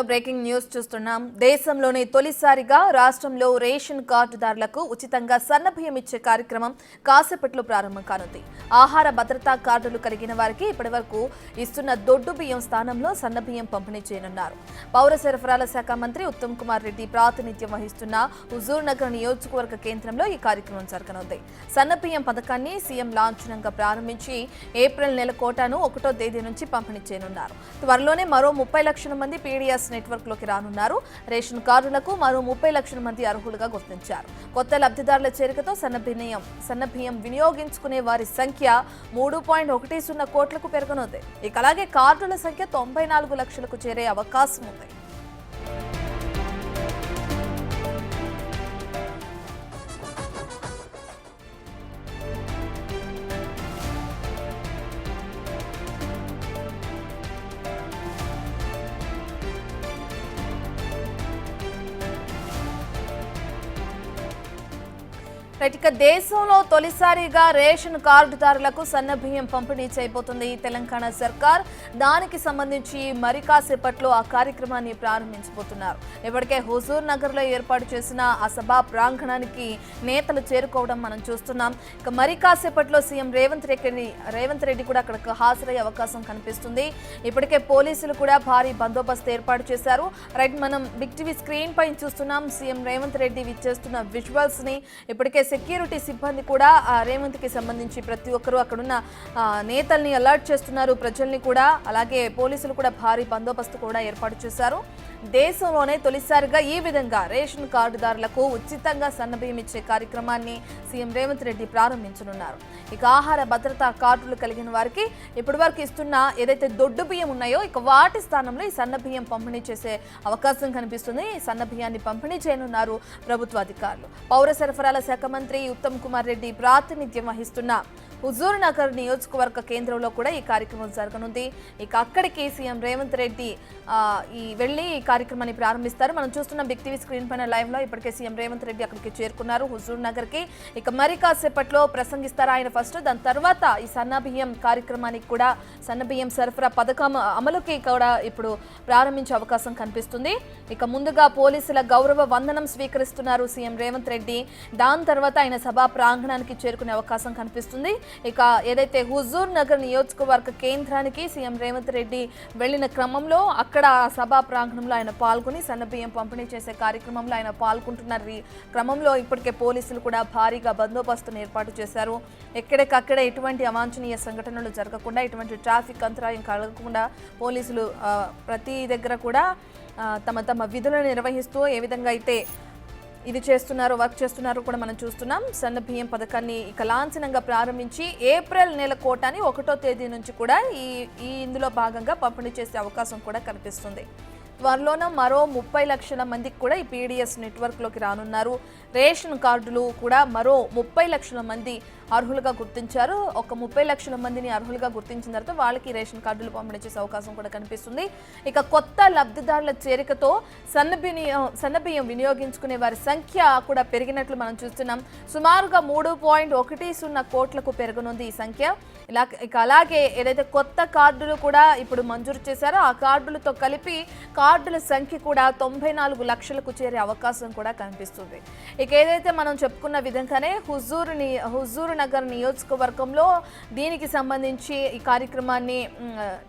Breaking news చూస్తున్నాం. దేశంలోనే తొలిసారిగా రాష్ట్రంలో రేషన్ కార్డుదారులకు ఉచితంగా సన్నబియ్యం ఇచ్చే కార్యక్రమం కాసేపట్లో ప్రారంభం కానుంది. ఆహార భద్రతా కార్డులు కలిగిన వారికి ఇప్పటివరకు ఇస్తున్న దొడ్డు బియ్యం స్థానంలో సన్నబియ్యం పంపిణీ చేయనున్నారు. పౌర సరఫరాల శాఖ మంత్రి ఉత్తమ్ కుమార్ రెడ్డి ప్రాతినిధ్యం వహిస్తున్న హుజూర్ నగర్ నియోజకవర్గ కేంద్రంలో ఈ కార్యక్రమం జరగనుంది. సన్నబియ్యం పథకాన్ని సీఎం లాంఛనంగా ప్రారంభించి ఏప్రిల్ నెల కోటాను 1వ తేదీ నుంచి పంపిణీ చేయనున్నారు. త్వరలోనే మరో 30 లక్షల మంది పీడీఎస్ నెట్వర్క్ లోకి రానున్నారు. రేషన్ కార్డులకు మరో 30 లక్షల మంది అర్హులుగా గుర్తించారు. కొత్త లబ్ధిదారుల చేరికతో సన్నబియ్యం వినియోగించుకునే వారి సంఖ్య 3.10 కోట్లకు పెరగనుంది. ఇక అలాగే కార్డుల సంఖ్య 94 లక్షలకు చేరే అవకాశం ఉంది. ఇక దేశంలో తొలిసారిగా రేషన్ కార్డుదారులకు సన్నబియ్యం పంపిణీ చేయబోతుంది తెలంగాణ సర్కార్. దానికి సంబంధించి మరి కాసేపట్లో ఆ కార్యక్రమాన్ని ప్రారంభించబోతున్నారు. ఇప్పటికే హుజూర్ నగర్ లో ఏర్పాటు చేసిన ఆ సభా ప్రాంగణానికి నేతలు చేరుకోవడం మనం చూస్తున్నాం. ఇక మరి కాసేపట్లో సీఎం రేవంత్ రెడ్డి కూడా అక్కడికి హాజరయ్యే అవకాశం కనిపిస్తుంది. ఇప్పటికే పోలీసులు కూడా భారీ బందోబస్తు ఏర్పాటు చేశారు. రైట్, మనం బిగ్ టీవీ స్క్రీన్ పైన చూస్తున్నాం. సీఎం రేవంత్ రెడ్డి విచ్చేస్తున్న విజువల్స్ ని. ఇప్పటికే సెక్యూరిటీ సిబ్బంది కూడా రేవంత్ కి సంబంధించి ప్రతి ఒక్కరూ అక్కడున్న నేతల్ని అలర్ట్ చేస్తున్నారు, ప్రజల్ని కూడా. అలాగే పోలీసులు కూడా భారీ బందోబస్తు కూడా ఏర్పాటు చేశారు. దేశంలోనే తొలిసారిగా ఈ విధంగా రేషన్ కార్డుదారులకు ఉచితంగా సన్నబియ్యం ఇచ్చే కార్యక్రమాన్ని సీఎం రేవంత్ రెడ్డి ప్రారంభించనున్నారు. ఇక ఆహార భద్రతా కార్డులు కలిగిన వారికి ఇప్పటివరకు ఇస్తున్న ఏదైతే దొడ్డు బియ్యం ఉన్నాయో ఇక వాటి స్థానంలో ఈ సన్నబియ్యం పంపిణీ చేసే అవకాశం కనిపిస్తుంది. ఈ సన్నబియ్యాన్ని పంపిణీ చేయనున్నారు ప్రభుత్వ అధికారులు. పౌర సరఫరాల శాఖ మంత్రి ఉత్తమ్ కుమార్ రెడ్డి ప్రాతినిధ్యం వహిస్తున్న హుజూర్ నగర్ నియోజకవర్గ కేంద్రంలో కూడా ఈ కార్యక్రమం జరగనుంది. ఇక అక్కడికి సీఎం రేవంత్ రెడ్డి వెళ్లి ఈ కార్యక్రమాన్ని ప్రారంభిస్తారు. మనం చూస్తున్న బిగ్ టీవీ స్క్రీన్ పైన లైవ్ లో ఇప్పటికే సీఎం రేవంత్ రెడ్డి అక్కడికి చేరుకున్నారు హుజూర్ నగర్ కి. ఇక మరి కాసేపట్లో ప్రసంగిస్తారు ఆయన ఫస్ట్. దాని తర్వాత ఈ సన్నబియ్యం కార్యక్రమానికి కూడా సన్నబియ్యం సరఫరా పథకం అమలుకి కూడా ఇప్పుడు ప్రారంభించే అవకాశం కనిపిస్తుంది. ఇక ముందుగా పోలీసుల గౌరవ వందనం స్వీకరిస్తున్నారు సీఎం రేవంత్ రెడ్డి. దాని తర్వాత ఆయన సభా ప్రాంగణానికి చేరుకునే అవకాశం కనిపిస్తుంది. ఇక ఏదైతే హుజూర్ నగర్ నియోజకవర్గ కేంద్రానికి సీఎం రేవంత్ రెడ్డి వెళ్లిన క్రమంలో అక్కడ సభా ప్రాంగణంలో ఆయన పాల్గొని సన్నబియ్యం పంపిణీ చేసే కార్యక్రమంలో ఆయన పాల్గొంటున్నారు. ఈ క్రమంలో ఇప్పటికే పోలీసులు కూడా భారీగా బందోబస్తును ఏర్పాటు చేశారు. ఎక్కడికక్కడ ఎటువంటి అవాంఛనీయ సంఘటనలు జరగకుండా, ఎటువంటి ట్రాఫిక్ అంతరాయం కలగకుండా పోలీసులు ప్రతి దగ్గర కూడా తమ విధులను నిర్వహిస్తూ ఏ విధంగా అయితే ఇది వర్క్ చేస్తున్నారో కూడా మనం చూస్తున్నాం. సన్నబియ్యం పథకాన్ని ఇక లాంఛనంగా ప్రారంభించి ఏప్రిల్ నెల కోటాని 1వ తేదీ నుంచి కూడా ఇందులో భాగంగా పంపిణీ చేసే అవకాశం కూడా కనిపిస్తుంది. త్వరలోనే మరో 30 లక్షల మందికి కూడా ఈ పీడీఎస్ నెట్వర్క్ లోకి రానున్నారు. రేషన్ కార్డులు కూడా మరో 30 లక్షల మంది అర్హులుగా గుర్తించారు. ఒక 30 లక్షల మందిని అర్హులుగా గుర్తించిన తర్వాత వాళ్ళకి రేషన్ కార్డులు పంపిణీ చేసే అవకాశం కూడా కనిపిస్తుంది. ఇక కొత్త లబ్ధిదారుల చేరికతో సన్నబియ్యం వినియోగించుకునే వారి సంఖ్య కూడా పెరిగినట్లు మనం చూస్తున్నాం. సుమారుగా 3.10 కోట్లకు పెరగనుంది ఈ సంఖ్య. ఇక అలాగే ఏదైతే కొత్త కార్డులు కూడా ఇప్పుడు మంజూరు చేశారో ఆ కార్డులతో కలిపి కార్డుల సంఖ్య కూడా 94 లక్షలకు చేరే అవకాశం కూడా కనిపిస్తుంది. ఇక ఏదైతే మనం చెప్పుకున్న విధంగానే హుజూర్ నగర్ నియోజకవర్గంలో దీనికి సంబంధించి ఈ కార్యక్రమాన్ని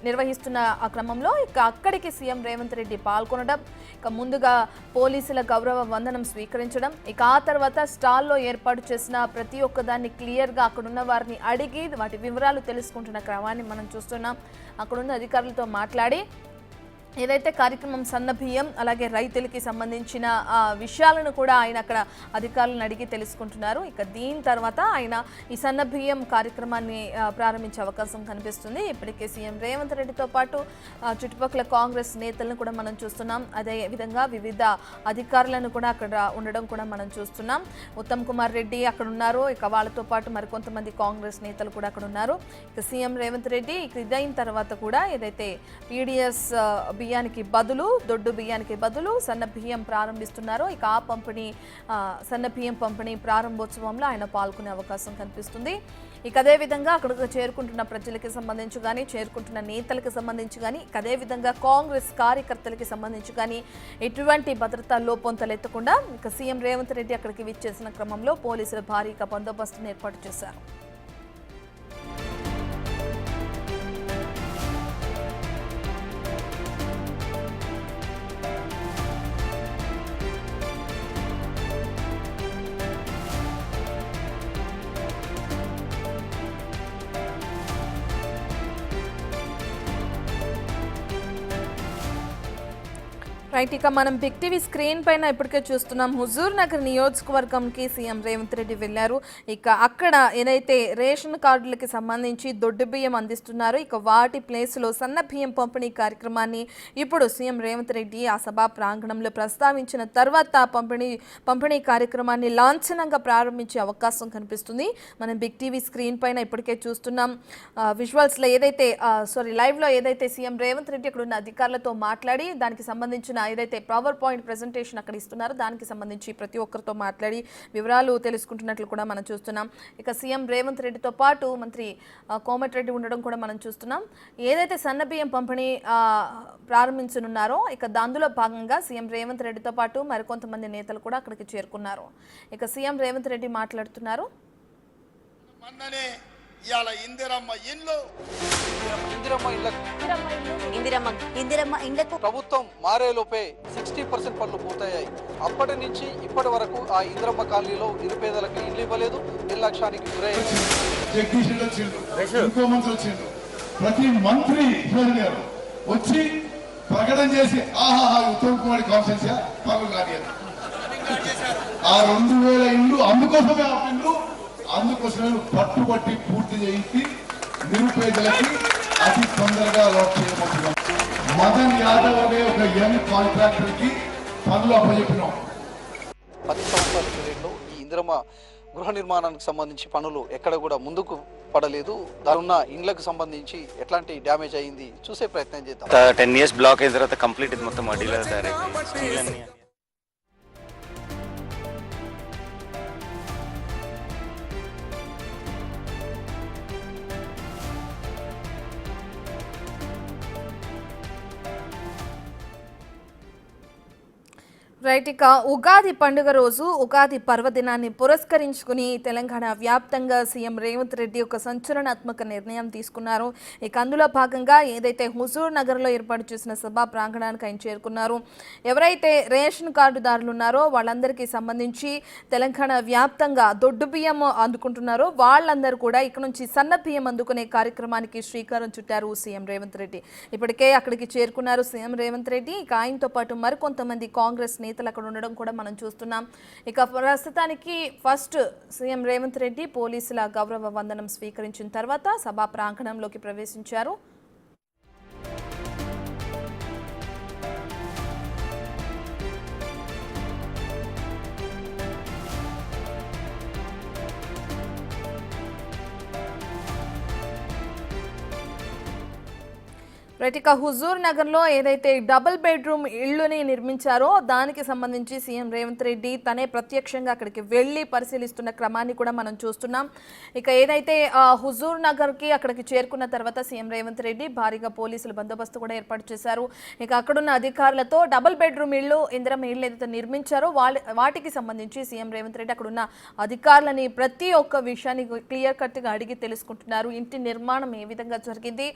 నిర్వహిస్తున్న ఆ క్రమంలో ఇక అక్కడికి సీఎం రేవంత్ రెడ్డి పాల్గొనడం, ఇక ముందుగా పోలీసుల గౌరవ వందనం స్వీకరించడం, ఇక ఆ తర్వాత స్టాల్లో ఏర్పాటు చేసిన ప్రతి ఒక్కదాన్ని క్లియర్గా అక్కడున్న వారిని అడిగి వాటి వివరాలు తెలుసుకుంటున్న క్రమాన్ని మనం చూస్తున్నాం. అక్కడున్న అధికారులతో మాట్లాడి ఏదైతే కార్యక్రమం సన్నబియ్యం అలాగే రైతులకి సంబంధించిన విషయాలను కూడా ఆయన అక్కడ అధికారులను అడిగి తెలుసుకుంటున్నారు. ఇక దీని తర్వాత ఆయన ఈ సన్నబియ్యం కార్యక్రమాన్ని ప్రారంభించే అవకాశం కనిపిస్తుంది. ఇప్పటికే సీఎం రేవంత్ రెడ్డితో పాటు చుట్టుపక్కల కాంగ్రెస్ నేతలను కూడా మనం చూస్తున్నాం. అదే విధంగా వివిధ అధికారులను కూడా అక్కడ ఉండడం కూడా మనం చూస్తున్నాం. ఉత్తమ్ కుమార్ రెడ్డి అక్కడ ఉన్నారు. ఇక వాళ్ళతో పాటు మరికొంతమంది కాంగ్రెస్ నేతలు కూడా అక్కడ ఉన్నారు. ఇక సీఎం రేవంత్ రెడ్డి ఇక ఇదైన తర్వాత కూడా ఏదైతే పీడీఎస్ దొడ్డు బియ్యానికి బదులు సన్న బియ్యం ప్రారంభిస్తున్నారు. ఇక ఆ పంపిణీ సన్న బియ్యం పంపిణీ ప్రారంభోత్సవంలో ఆయన పాల్గొనే అవకాశం కనిపిస్తుంది. ఇక అదేవిధంగా అక్కడికి చేరుకుంటున్న ప్రజలకి సంబంధించి కానీ, చేరుకుంటున్న నేతలకు సంబంధించి కానీ, అదేవిధంగా కాంగ్రెస్ కార్యకర్తలకి సంబంధించి కానీ ఎటువంటి భద్రతా లోపం తలెత్తకుండా ఇక సీఎం రేవంత్ రెడ్డి అక్కడికి విచ్చేసిన క్రమంలో పోలీసులు భారీగా బందోబస్తును ఏర్పాటు చేశారు. రైట్, ఇక మనం బిగ్ టీవీ స్క్రీన్ పైన ఇప్పటికే చూస్తున్నాం. హుజూర్ నగర్ నియోజకవర్గంకి సీఎం రేవంత్ రెడ్డి వెళ్లారు. ఇక అక్కడ ఏదైతే రేషన్ కార్డులకి సంబంధించి దొడ్డు బియ్యం అందిస్తున్నారో ఇక వాటి ప్లేస్లో సన్న బియ్యం పంపిణీ కార్యక్రమాన్ని ఇప్పుడు సీఎం రేవంత్ రెడ్డి ఆ సభా ప్రాంగణంలో ప్రస్తావించిన తర్వాత పంపిణీ కార్యక్రమాన్ని లాంఛనంగా ప్రారంభించే అవకాశం కనిపిస్తుంది. మనం బిగ్ టీవీ స్క్రీన్ పైన ఇప్పటికే చూస్తున్నాం. విజువల్స్లో లైవ్లో ఏదైతే సీఎం రేవంత్ రెడ్డి అక్కడ ఉన్న అధికారులతో మాట్లాడి దానికి సంబంధించిన ఏదైతే పవర్ పాయింట్ ప్రెజెంటేషన్ అక్కడ ఇస్తున్నారో దానికి సంబంధించి ప్రతి ఒక్కరితో మాట్లాడి వివరాలు తెలుసుకుంటున్నట్లు కూడా మనం చూస్తున్నాం. ఇక సీఎం రేవంత్ రెడ్డితో పాటు మంత్రి కోమటిరెడ్డి ఉండడం కూడా మనం చూస్తున్నాం. ఏదైతే సన్నబియ్యం పంపిణీ ప్రారంభించనున్నారో ఇక దానిలో భాగంగా సీఎం రేవంత్ రెడ్డితో పాటు మరికొంతమంది నేతలు కూడా అక్కడికి చేరుకున్నారు. ఇక సీఎం రేవంత్ రెడ్డి మాట్లాడుతున్నారు. ప్రభుత్వం మారేలోపే 60% పనులు పూర్తయ్యాయి. అప్పటి నుంచి ఇప్పటి వరకు ఆ ఇందిరమ్మ కాలనీలో నిరుపేదలకు ఇల్లు ఇవ్వలేదు, నిర్లక్ష్యానికి గురయ్యారు. ప్రతి మంత్రి గారు వచ్చి ప్రకటన చేసి ఉత్తమ్ కుమార్ కాన్స్టిట్యూన్సీ పనులు కానీ ఆ 2000 ఇల్లు అందుకోసమే అందుకోసమే పట్టుబట్టి పూర్తి చేయించి నిరుపేదలకి అతి తొందరగా అలాట్ చేయబోతున్నాం. మదన్ యాదవ్ అనే ఒక యంగ్ కాంట్రాక్టర్ కి పనులు అప్పచెప్పినాం. 10 సంవత్సరాల పీరియడ్లో ఈ ఇందిరమ్మ గృహ నిర్మాణానికి సంబంధించి పనులు ఎక్కడ కూడా ముందుకు పడలేదు. దానిన్న ఇండ్లకు సంబంధించి ఎట్లాంటి డ్యామేజ్ అయింది చూసే ప్రయత్నం చేద్దాం. 10 years బ్లాక్ అయిన తర్వాత కంప్లీట్ ఇది మొత్తం అడిలో తయారైంది. రైట్, ఇక ఉగాది పండుగ రోజు ఉగాది పర్వదినాన్ని పురస్కరించుకుని తెలంగాణ వ్యాప్తంగా సీఎం రేవంత్ రెడ్డి ఒక సంచలనాత్మక నిర్ణయం తీసుకున్నారు. ఇక అందులో భాగంగా ఏదైతే హుజూర్ నగర్లో ఏర్పాటు చేసిన సభా ప్రాంగణానికి ఆయన చేరుకున్నారు. ఎవరైతే రేషన్ కార్డుదారులు ఉన్నారో వాళ్ళందరికీ సంబంధించి తెలంగాణ వ్యాప్తంగా దొడ్డు బియ్యం అందుకుంటున్నారో వాళ్ళందరూ కూడా ఇక్కడ నుంచి సన్న బియ్యం అందుకునే కార్యక్రమానికి శ్రీకారం చుట్టారు సీఎం రేవంత్ రెడ్డి. ఇప్పటికే అక్కడికి చేరుకున్నారు సీఎం రేవంత్ రెడ్డి. ఇక ఆయనతో పాటు మరికొంతమంది కాంగ్రెస్ నేతలు అక్కడ ఉండడం కూడా మనం చూస్తున్నాం. ఇక ప్రస్తుతానికి ఫస్ట్ సీఎం రేవంత్ రెడ్డి పోలీసుల గౌరవ వందనం స్వీకరించిన తర్వాత సభా ప్రాంగణంలోకి ప్రవేశించారు. రైట్, ఇక హుజూర్ నగర్లో ఏదైతే డబుల్ బెడ్రూమ్ ఇళ్లుని నిర్మించారో దానికి సంబంధించి సీఎం రేవంత్ రెడ్డి తనే ప్రత్యక్షంగా అక్కడికి వెళ్ళి పరిశీలిస్తున్న క్రమాన్ని కూడా మనం చూస్తున్నాం. ఇక ఏదైతే హుజూర్ నగర్కి అక్కడికి చేరుకున్న తర్వాత సీఎం రేవంత్ రెడ్డి భారీగా పోలీసుల బందోబస్తు కూడా ఏర్పాటు చేశారు. ఇక అక్కడున్న అధికారులతో డబుల్ బెడ్రూమ్ ఇళ్ళు ఇందిరమ్మ ఇళ్ళు ఏదైతే నిర్మించారో వాటికి సంబంధించి సీఎం రేవంత్ రెడ్డి అక్కడున్న అధికారులని ప్రతి ఒక్క విషయాన్ని క్లియర్ కట్గా అడిగి తెలుసుకుంటున్నారు. ఇంటి నిర్మాణం ఏ విధంగా జరిగింది,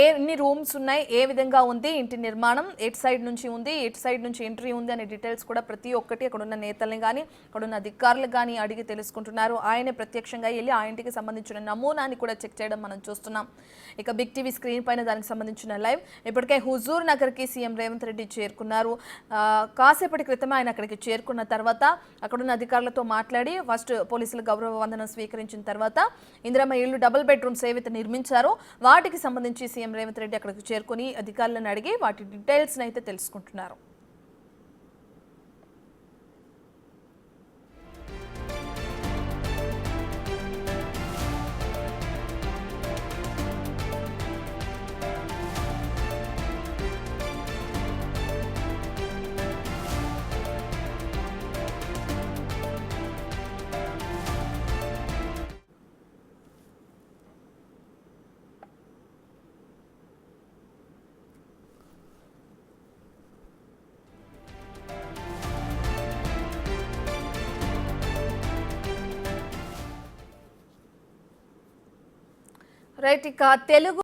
ఎన్ని రూమ్స్ ఉన్నాయి, ఏ విధంగా ఉంది ఇంటి నిర్మాణం, ఎటు సైడ్ నుంచి ఉంది, ఎటు సైడ్ నుంచి ఎంట్రీ ఉంది అనే డీటెయిల్స్ కూడా ప్రతి ఒక్కటి అక్కడున్న నేతల్ని కానీ అక్కడున్న అధికారులు కానీ అడిగి తెలుసుకుంటున్నారు. ఆయనే ప్రత్యక్షంగా వెళ్ళి ఆ ఇంటికి సంబంధించిన నమూనాని కూడా చెక్ చేయడం మనం చూస్తున్నాం. ఇక బిగ్ టీవీ స్క్రీన్ పైన దానికి సంబంధించిన లైవ్ ఇప్పటికే హుజూర్ నగర్కి సీఎం రేవంత్ రెడ్డి చేరుకున్నారు. కాసేపటి క్రితమే ఆయన అక్కడికి చేరుకున్న తర్వాత అక్కడున్న అధికారులతో మాట్లాడి ఫస్ట్ పోలీసుల గౌరవ వందనం స్వీకరించిన తర్వాత ఇందిరమ్మ ఇళ్ళు డబుల్ బెడ్రూమ్స్ ఏవైతే నిర్మించారో వాటికి సంబంధించి సీఎం రేవంత్ రెడ్డి అక్కడికి చేరుకుని అధికారులను అడిగి వాటి డీటెయిల్స్ అయితే తెలుసుకుంటున్నారు. రైట్, ఇక తెలుగు